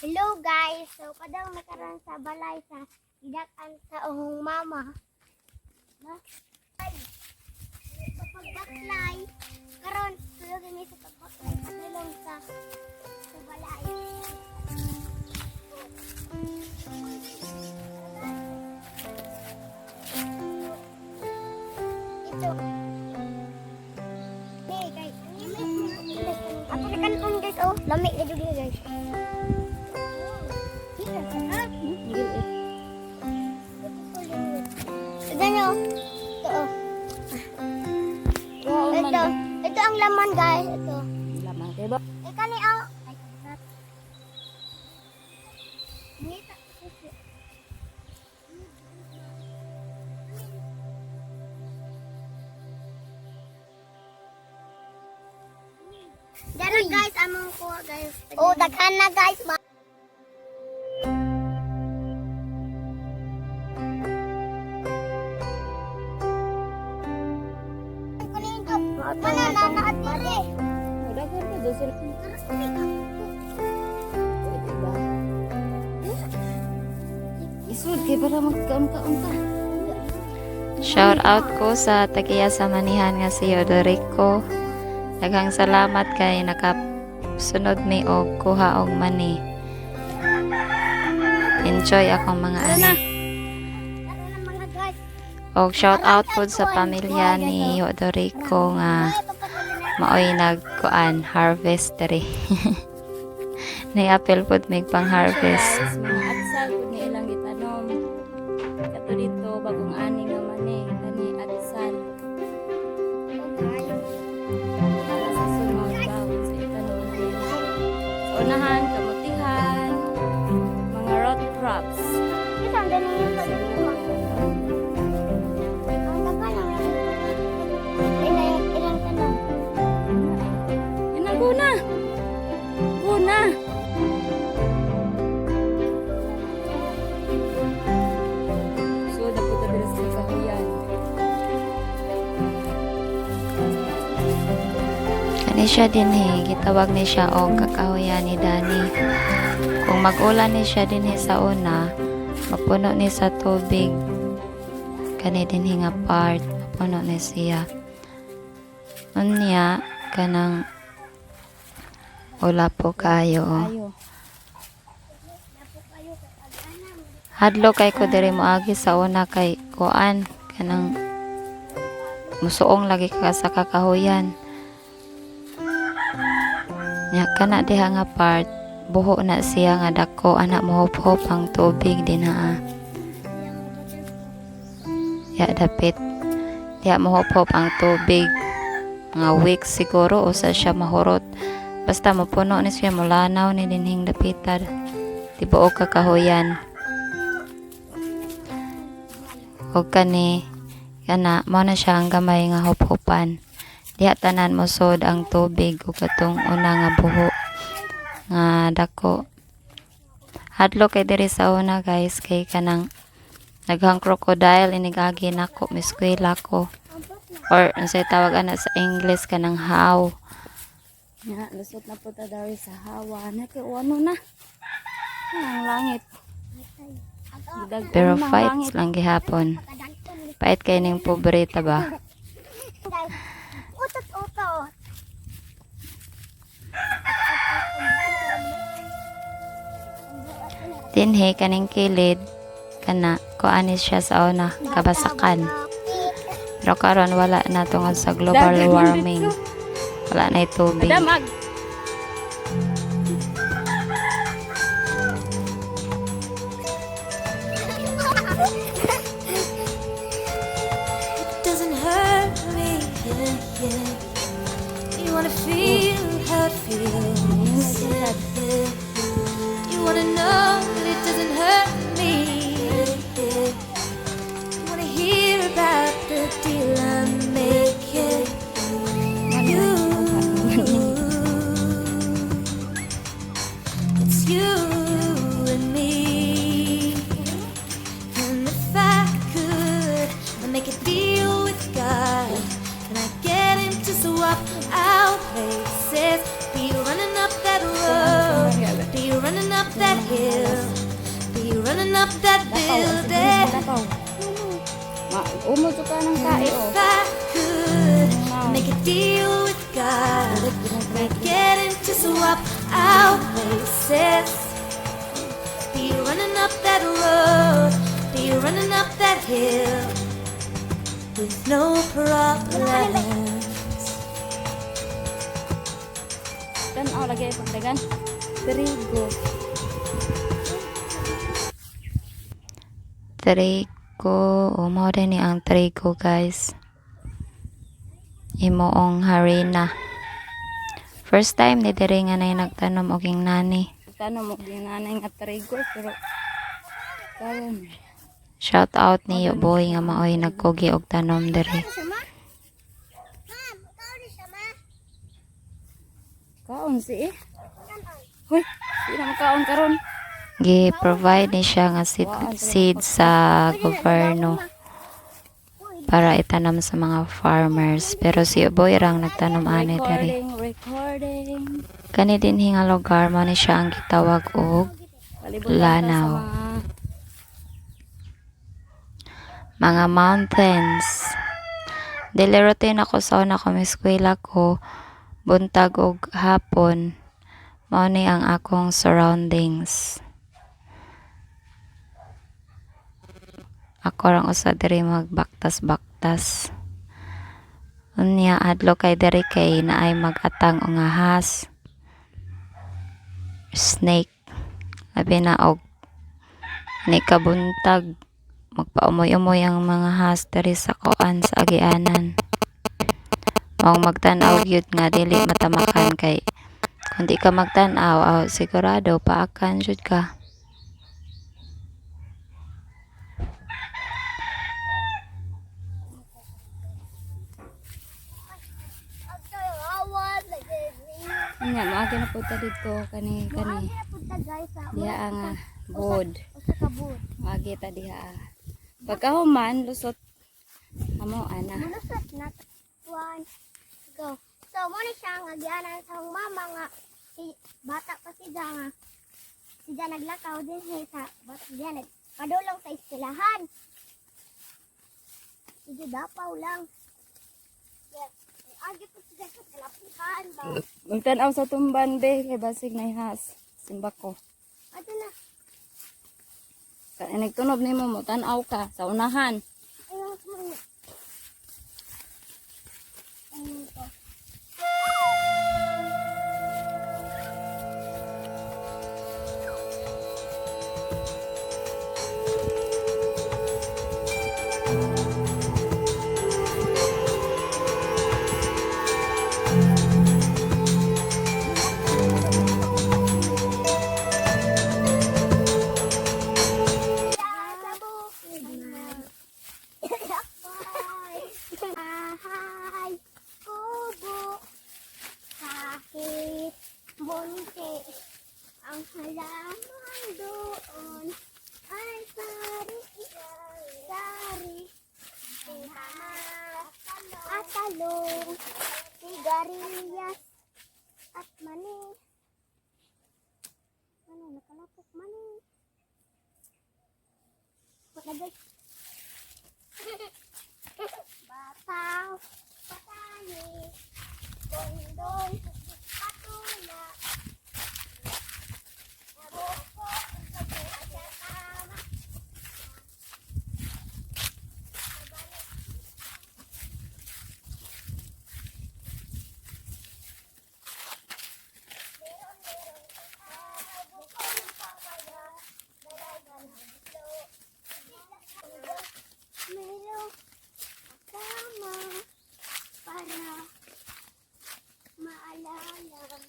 Hello guys, so kadang nakaroon sa balay sa idakan sa ohong mama. No? Sa pagbaklay, karon tuyo gani sa pagbaklay padulong sa balay. Ito. Hey guys, ato kan guys oh, lamig na jud guys. Ganyo. Ito ang laman guys. Ito. Laman kayo ba? Kani ang. Dara guys, among ko guys. Oh, daghan na guys. Mana na ate? Dagan pa do sila. Isud kay para magkaon-kaon ka. Shout out ko sa tagiya sa manihan nga si Odorico. Daghang salamat kay nakasunod mi og kuha og mani. Enjoy akong mga anak. Og shout out po sa pamilya ni Odorico nga maoy nagkuan harvestery. Ni-apel po mig pang harvest. Mga atsal pud ni ilang gitanom. Kato dito bagong ani nga mani, kani atsal. Para sa sunod bawon sa itanom nila. Sa unahan kamutihan, mga root crops. Isang ganun yung pagkuha. Ang dagan lang. Ilang tanong. Inang guna. Guna. So dapat diri sa kahuyan. Kani siya din gitawag ni siya og kakahuyan ni Dani. Kung mag-ulan ni siya din sa una, mapuno ni sa tubig. Kani din nga part, mapuno ni siya. Unya, kanang wala po kayo. Ayo. Hadlo kay ko diri moagi sa una kay kuan kanang musuong lagi ka sa kakahuyan. Nya kana diha nga part buho na siya nga dako anak mohop-hop ang tubig din ha. Ya dapit diha mohop-hop ang tubig nga weeks siguro o sa siya mahurot. Basta mapuno ni siya mulanaw ni dinhing dapitan. Tibuok kakahuyan. O kani kana mao na siya ang gamay nga hop-hopan. Diha tanan mo sod ang tubig ug katong una nga buho nga dako. Hadlo kay diri sa una guys kay kanang naghang crocodile inigagi nako miskwela ko. Or unsay tawag ana sa English kanang how. Nya lusot na po ta dari sa hawa na kay ano na. Ang langit. Pero fights lang gihapon. Pait kay ning pobreta ba? Utot-utot. Dinhi kaning kilid kana kuani siya sa una kabasakan. Pero karon wala na tungod sa global warming. Wala na tubig. Damag. Doesn't hurt me, yeah, yeah. You wanna feel how it feels, yeah, yeah. You wanna know that it doesn't hurt me, yeah, yeah. You wanna hear about the deal I'm making. It's you and me. And if I could, I'd make a deal with God, and I get him to swap out places. Be running up that road, be running up that hill? Be running up that building? Umuso ka ng tae, oh. If I could make a deal with God, we're getting to swap our places. Be running up that road, be running up that hill with no problems. Tanaw lagi ay pagdagan. Trigo. Trigo, mao din ni ang trigo guys. Imoong harina. First time ni diri nga nay nagtanom og ing nani. Tanong mo din nanay nga trigo pero karon Shout out niyo boy nga maoy nagkugi og tanom diri. Sama? Ma'am, ikaw ni sama? kaon si eh. Hoy, di na makaon karon. Gi-provide ni siya nga seed sa gobyerno para itanam sa mga farmers. Pero si boy rang nagtanom ani diri. Recording. Kani din nga lugar mo ni siya ang gitawag og Palibot Lanaw. Mga mountains. Daily routine ako sa una ko eskwela ko, buntag og hapon. Mao ni ang akong surroundings. Ako rang usa diri magbaktas-baktas. Unya adlo kay diri kay naay mag-atang og ahas. Snake. Labi na og ni kabuntag magpaumoy-umoy ang mga has diri sa kuan sa agianan. Mao magtan-aw gyud nga dili matamakan kay kung di ka magtan-aw, sigurado paakan jud ka. Nya maagi na punta dito kani diha ang bod. Usa ka boot. Maagi ta diha. Pagkahuman lusot amo ana. Malusot na. One, go. So, mo ni siya nga gianan sa akong mama nga si bata pa siya nga siya naglakaw din sa bata siya padulong sa eskwelahan. Siya dapaw lang. Yes. Agi po siya sa kalapihan ba? Magtan-aw sa tumban be kay basig na ihas. Simba ko. Ato na. Kaya nagtunob nimo mo tan-aw ka sa unahan. Ayun ko. Ayun ko. Ahay, kubo, kahit bunti, ang halaman doon ay sari-sari, at talong, sigarilyas, at mani. Ano, nakalapok mani. Patagay. Bataw, patani, bondong, patula, naboko, sabi at tama. Meron kasama para maalala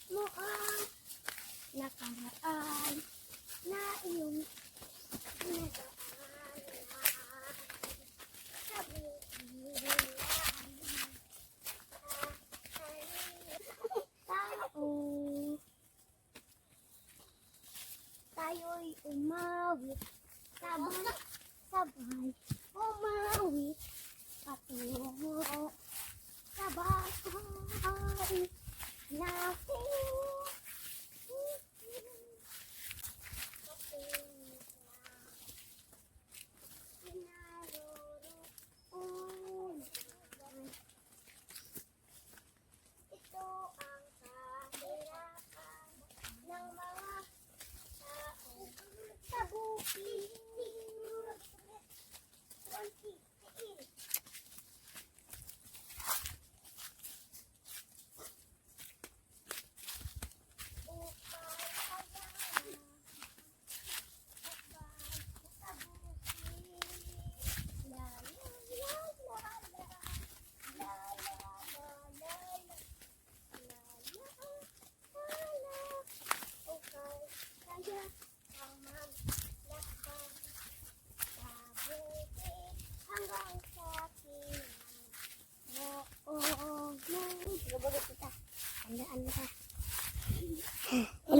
mo ang nakaraan na iyong nadaanan. Sabihin tao, tayo'y umawit sabay umawit patungo sa bahay natin.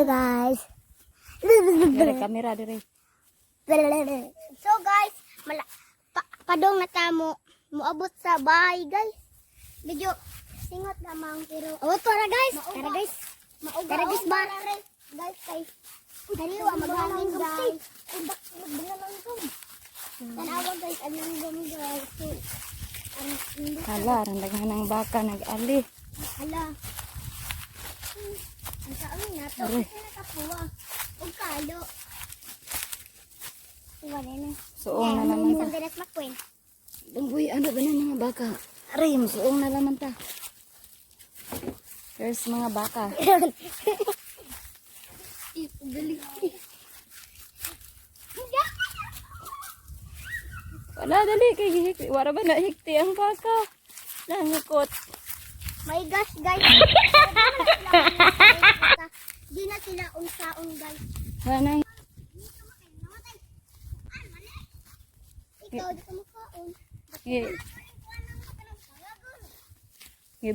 Hello guys. Dire kamera dire. So guys, padong na ta mo moabot sa bahay guys. Medyo singot lamang pero tara guys. Tara guys. Tara guys ba? Guys kay daliwa maghangin guys. Ubak magdala ko. Tanawa guys anong gamo guys. So Hala, randaghan ng baka nag-ali. hala. Ang saon na to. Aray. Kasi nakapuwa. Ug kalo. Wala na. Suong na naman ta. Sa Dennis McQueen. Bangboy, ano ba na mga baka? Aray, suong na naman ta. There's mga baka. Gali. Wala, dali kay hikti. Wala ba na hikti ang baka? Nangikot. My gosh, guys. Di na sila unsaon, guys. Wala. Ikaw, di ka makaon.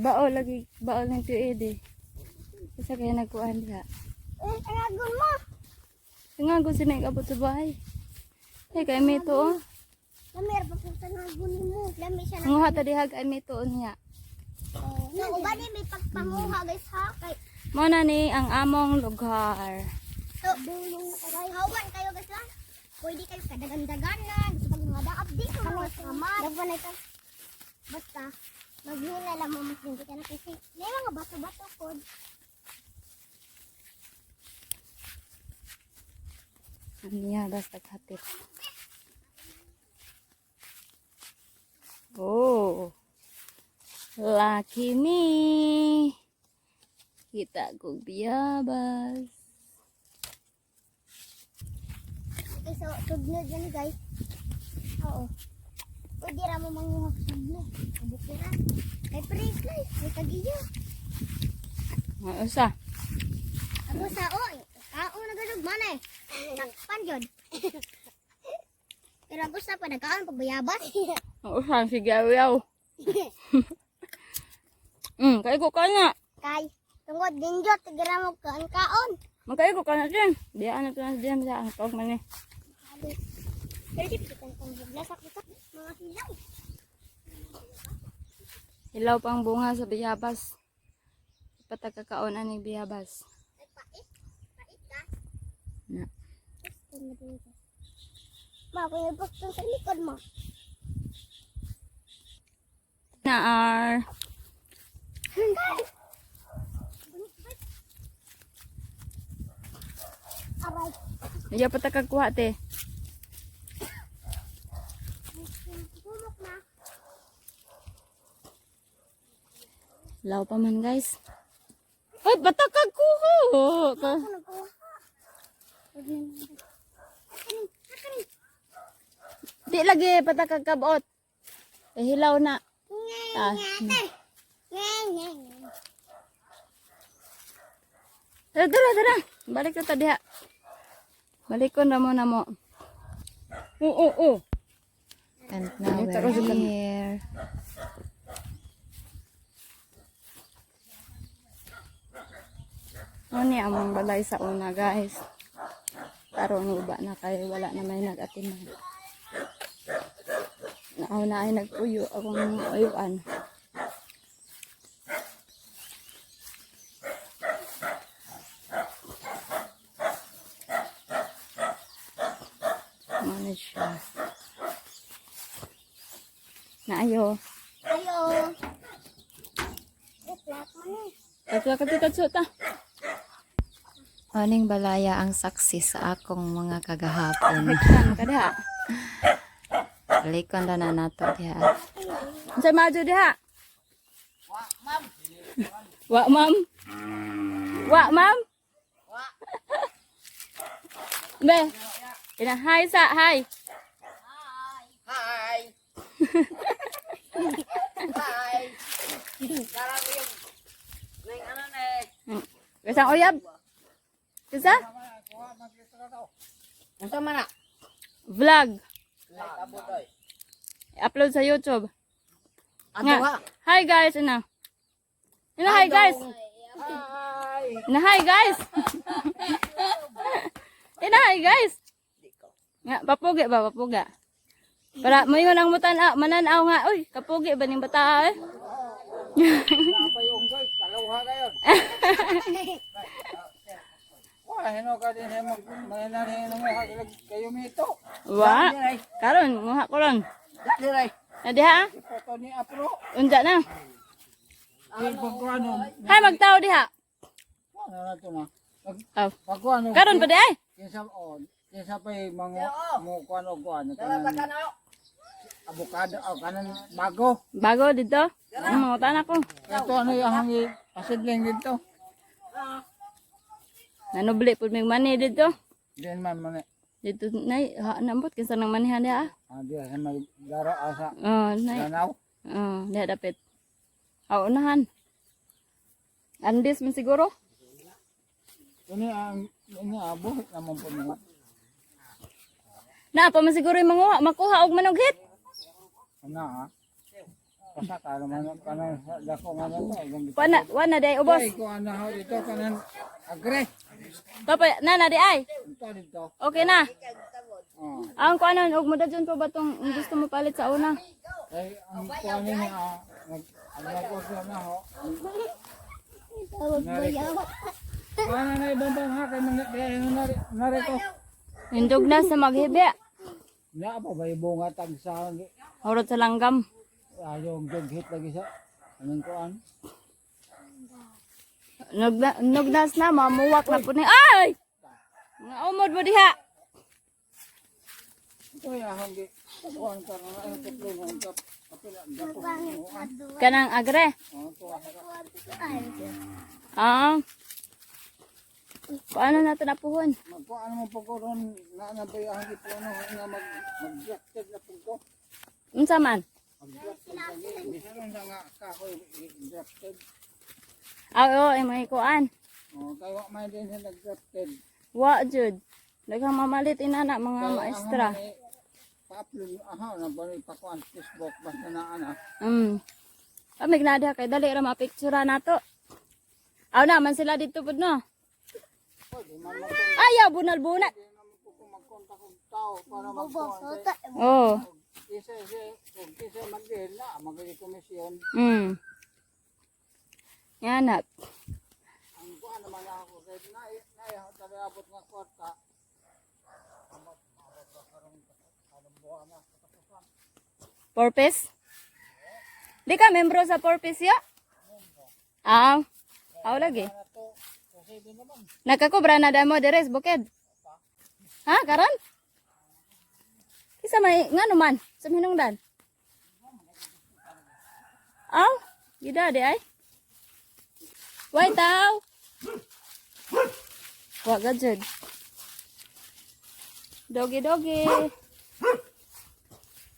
Baol lagi. Baol ng tuid eh. Kasi kaya nagkuhan diha. Tanagon mo. Tingago sila yung abot sa bahay. Hey, kaya may ito oh. Lamir, pa po tanagon mo. Lami siya na. Nguha ta diha kay may ito niya. So, ubani may pagpanguha, guys, ha? Kay, Muna ni ang among lugar. so, hawan kayo, guys, ha? Pwede kayo kadagan-daganan. Gusto pag mga daap di ko mga kamar. Dapat ito. Basta, maghula lang mo mas hindi ka na kasi may mga bato-bato po. Niya basta kapit. Oh. Laki me. Kita kong biyabas. Okay, so, tugnod yan, guys. Oo. Pwede ra mo manguha sa tugnod. Bukiran. Kay pre, guys. May kagiyo. Usa. Ako sa, kao na ganun, manay. Nakpan yun. Pero ako sa panagkaan, pagbayabas. Usa, sige ayaw. Kaya ko ka na. Kay, tungod, dinjot, tigira mo kaon. Magkaya ko ka na din. Diyan na ito na din sa ang tawag man eh. Pero di kita kong buglasak ito. Mga hilaw. Hilaw pang bunga sa biyabas. Patagkakaon ani biyabas. Ay, pait. Pait ka. Na. Ma, kung yung bukton sa likod mo. Naar. Aray. Diya patagkakuha te. Bumok na. Hilaw pa man guys. Ay, patagkakuha. Ako nagkuha. Di lagi patagkakabot. Eh, hilaw na. Ah. Tara. Balik na ta diha. Balikon na mo. Oo. And now Ito, Rosie, we're kami. here. Ano ni among balay sa una guys. Tarong uba na kayo. Wala na may nag-atiman. Nauna ay nagpuyo akong ayuan. Ano siya? Naayo. Ayo. Flat mo na. Tatlo ta. Aning balaya ang saksi sa akong mga kagahapon. Hektan ka diha. Balikon na nato diha. Sa maju diha. Wa ma'am. Be. Ina hi sa hi. Hi. Karang yung neng ano ne? Kasang uyab. Kisa? Nasa mana? Vlog. Tabutoy. I-upload sa YouTube. Ato ha. Hi guys, ina. Ina hi guys. Hi. Inahay guys. Inahay guys. Nga papugi ba papuga? Para moingon ang mananaw nga, uy, kapugi ba ning bata eh? Apa yung guys? Kalawha kayo. Wah, hino ka din mainanin mo kayo mito. Wa. Karon nguha ko lang. Diray. Na diha? Foto ni Apro. Unja na. Ay pagkuano. Hay magtao diha. Ano na to na? Oh. Pagkuano. Karon pa di ay. Kinsa pa mga mo kuano kanan. Avocado kanan bago. Bago dito. Ang mga tanak ko. Ito ano yung asidling dito. Nanubli pud mig mani dito. Diyan man. Dito nay nambot kinsa nang manihan diha. Dia sa maglaro asa. Oh, nay. Danaw. Oh, diha dapit. Aw unahan. Andis man siguro. Ini buhit naman po mo. Na pa man siguro yung manguha, makuha og manughit. Ano ha? Kasa ka naman kanan dako nga na. Wana day ubos. Ay ko ano ho dito kanan agre. Papa na di ay. Ito dito. Okay na. Oh. Ang kuano og modadyon pa ba tong gusto mo palit sa una? Ay ang kuano niya ko na ho. Tawag ba yaw? Kuano na ibang ha kay mga narito. Hindog na sa maghibi. Na pa bay bunga tag sa Horot sa langgam. ayo hit lagi sa anong kuan. Nugnas na mamuwak na po ni. Ay! Nga umod mo diha. Ito ya hanggi. Kuan ka na ang tuplong ang kapila dako. Kanang agre. Oh to Ah. Paano natin napuhon? magkuan mo po ko ron na nabayahan ko ano nga mag-drafted na po ko. Unsa man? Bisan na nga kahoy drafted. Oo, ay may kuan. Oh, kay wa may din sa nag-drafted. Wa jud. Daghang mamalit inana mga maestra. Pa-upload aha na ba pa kuan Facebook basta na ana. Amig na diha kay dali ra mapicture nato. Aw na man sila dito pud no. Ayaw bunal-bunal. Magkontak og tao para magkuan. Oh. Kisa mag-deal na magay komisyon. Yan na. Ang kuan naman ako kay na tabiabot nga kwarta. Purpose? Di ka membro sa Purpose ya? Ah. Aw lagi. Nakakobra na damo deres bukid. Ha, karon? Kisa may ngano man sa hinungdan. Aw, gida di ay. Why taw? Wa gajud. Doggy doggy.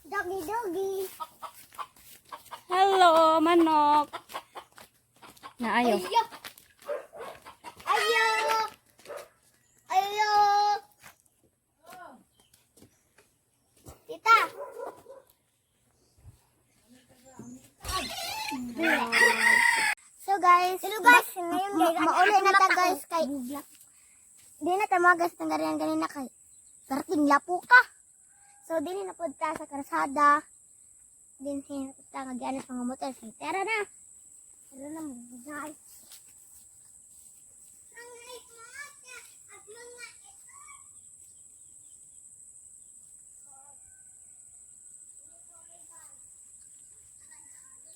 Doggy doggy. Hello, manok. Naayo. Ayo. Ayo. Ayo. Tita. So guys, ngayon guys, mauli na ta guys kay di na ta magas ng ganina kay karting lapo ka. So dili na pud ta sa karsada. Din sin ta nga gianas mga motor. Tara na. Tara na guys.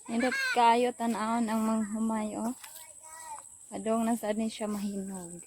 Hindot kayo tan-awon ang manghumay oh. Padong na sad ni siya mahinog.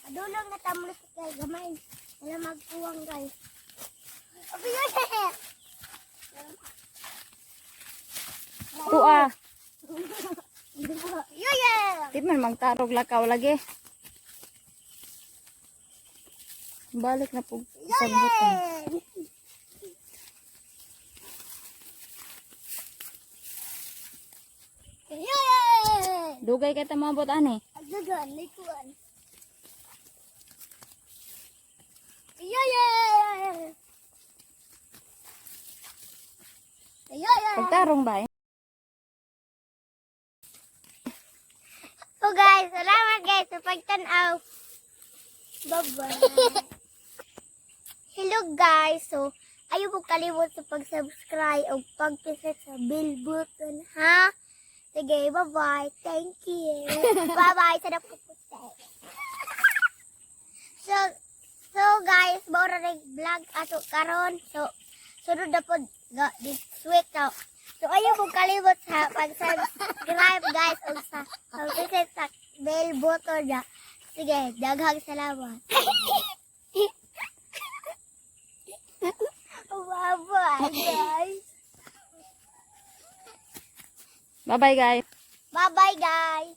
Adulong na tamulos kay gamay. Wala magpuwang guys. Okay yun. Tuwa. Yeah! Di man magtarog lakaw lagi. Balik na po sa butan. Yeah! Dugay ka tamabot ani. Agagan, likuan. Yeah! Yeah! Pagtarong ba? So guys, salamat guys sa pagtanaw. Bye-bye. Hello guys. So, ayaw mo kalimot sa pag-subscribe o pag-click sa bell button, ha? Sige, bye-bye. Thank you. Bye-bye. Sarap ko po So guys, maura rin vlog ato karon. So, sunod na po this week. So, ayaw mo kalimot sa pag-subscribe guys o sa pag-click sa bell button na. Sige, daghang salamat. Bye-bye guys. Bye-bye guys. Bye-bye guys.